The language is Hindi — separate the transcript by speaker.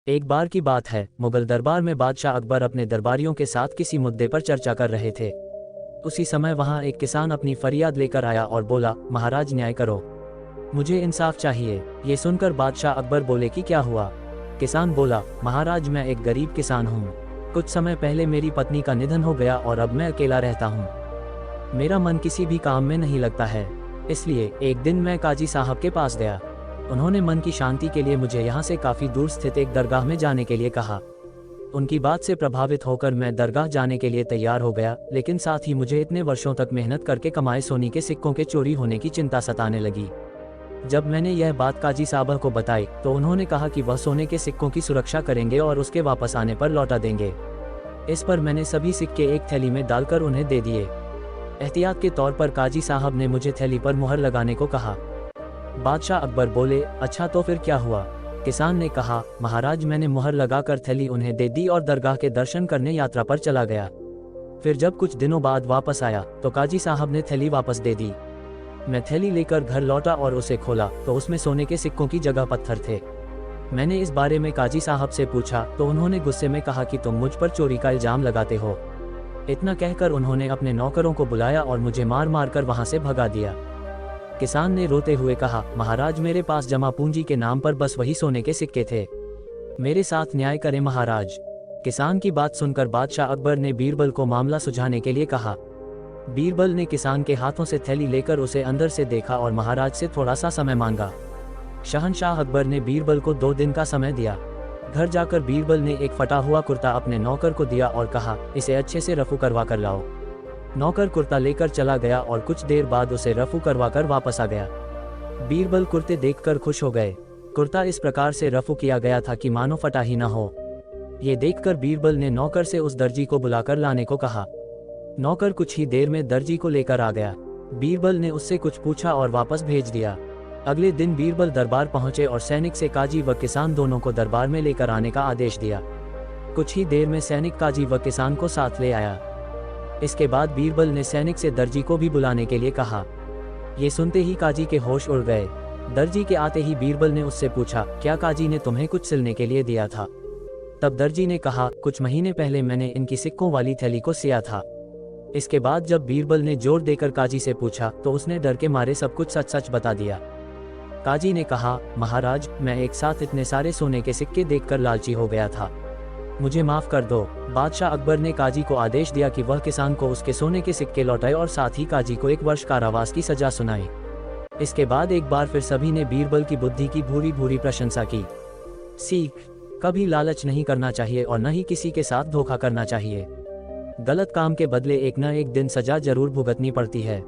Speaker 1: एक बार की बात है, मुगल दरबार में बादशाह अकबर अपने दरबारियों के साथ किसी मुद्दे पर चर्चा कर रहे थे। उसी समय वहां एक किसान अपनी फरियाद लेकर आया और बोला, महाराज न्याय करो, मुझे इंसाफ चाहिए। ये सुनकर बादशाह अकबर बोले कि क्या हुआ? किसान बोला, महाराज मैं एक गरीब किसान हूँ। कुछ समय पहले मेरी पत्नी का निधन हो गया और अब मैं अकेला रहता हूँ। मेरा मन किसी भी काम में नहीं लगता है, इसलिए एक दिन मैं काजी साहब के पास गया। उन्होंने मन की शांति के लिए मुझे यहाँ से काफ़ी दूर स्थित एक दरगाह में जाने के लिए कहा। उनकी बात से प्रभावित होकर मैं दरगाह जाने के लिए तैयार हो गया, लेकिन साथ ही मुझे इतने वर्षों तक मेहनत करके कमाए सोने के सिक्कों के चोरी होने की चिंता सताने लगी। जब मैंने यह बात काजी साहब को बताई तो उन्होंने कहा कि वह सोने के सिक्कों की सुरक्षा करेंगे और उसके वापस आने पर लौटा देंगे। इस पर मैंने सभी सिक्के एक थैली में डालकर उन्हें दे दिए। एहतियात के तौर पर काजी साहब ने मुझे थैली पर मुहर लगाने को कहा। बादशाह अकबर बोले, अच्छा तो फिर क्या हुआ? किसान ने कहा, महाराज मैंने मुहर लगाकर थैली उन्हें दे दी और दरगाह के दर्शन करने यात्रा पर चला गया। फिर जब कुछ दिनों बाद वापस आया तो काजी साहब ने थैली वापस दे दी। मैं थैली लेकर घर लौटा और उसे खोला तो उसमें सोने के सिक्कों की जगह पत्थर थे। मैंने इस बारे में काजी साहब से पूछा तो उन्होंने गुस्से में कहा कि तुम मुझ पर चोरी का इल्जाम लगाते हो। इतना कहकर उन्होंने अपने नौकरों को बुलाया और मुझे मार मार कर वहां से भगा दिया। किसान ने रोते हुए कहा, महाराज मेरे पास जमा पूंजी के नाम पर बस वही सोने के सिक्के थे, मेरे साथ न्याय करें महाराज। किसान की बात सुनकर बादशाह अकबर ने बीरबल को मामला सुलझाने के लिए कहा। बीरबल ने किसान के हाथों से थैली लेकर उसे अंदर से देखा और महाराज से थोड़ा सा समय मांगा। शहंशाह अकबर ने बीरबल को 2 दिन का समय दिया। घर जाकर बीरबल ने एक फटा हुआ कुर्ता अपने नौकर को दिया और कहा, इसे अच्छे से रफू करवा कर लाओ। नौकर कुर्ता लेकर चला गया और कुछ देर बाद उसे रफू करवा कर वापस आ गया। बीरबल कुर्ते देखकर खुश हो गए। कुर्ता इस प्रकार से रफू किया गया था कि मानो फटा ही न हो। ये देखकर बीरबल ने नौकर से उस दर्जी को बुलाकर लाने को कहा। नौकर कुछ ही देर में दर्जी को लेकर आ गया। बीरबल ने उससे कुछ पूछा और वापस भेज दिया। अगले दिन बीरबल दरबार पहुंचे और सैनिक से काजी व किसान दोनों को दरबार में लेकर आने का आदेश दिया। कुछ ही देर में सैनिक काजी व किसान को साथ ले आया। इसके बाद बीरबल ने सैनिक से दर्जी को भी बुलाने के लिए कहा। ये सुनते ही काजी के होश उड़ गए। दर्जी के आते ही बीरबल ने उससे पूछा, क्या काजी ने तुम्हें कुछ सिलने के लिए दिया था? तब दर्जी ने कहा, कुछ महीने पहले मैंने इनकी सिक्कों वाली थैली को सिया था। इसके बाद जब बीरबल ने जोर देकर काजी से पूछा तो उसने डर के मारे सब कुछ सच सच बता दिया। काजी ने कहा, महाराज मैं एक साथ इतने सारे सोने के सिक्के देखकर लालची हो गया था, मुझे माफ कर दो। बादशाह अकबर ने काजी को आदेश दिया कि वह किसान को उसके सोने के सिक्के लौटाए और साथ ही काजी को 1 वर्ष कारावास की सजा सुनाए। इसके बाद एक बार फिर सभी ने बीरबल की बुद्धि की भूरी भूरी प्रशंसा की। सीख, कभी लालच नहीं करना चाहिए और न ही किसी के साथ धोखा करना चाहिए। गलत काम के बदले एक न एक दिन सजा जरूर भुगतनी पड़ती है।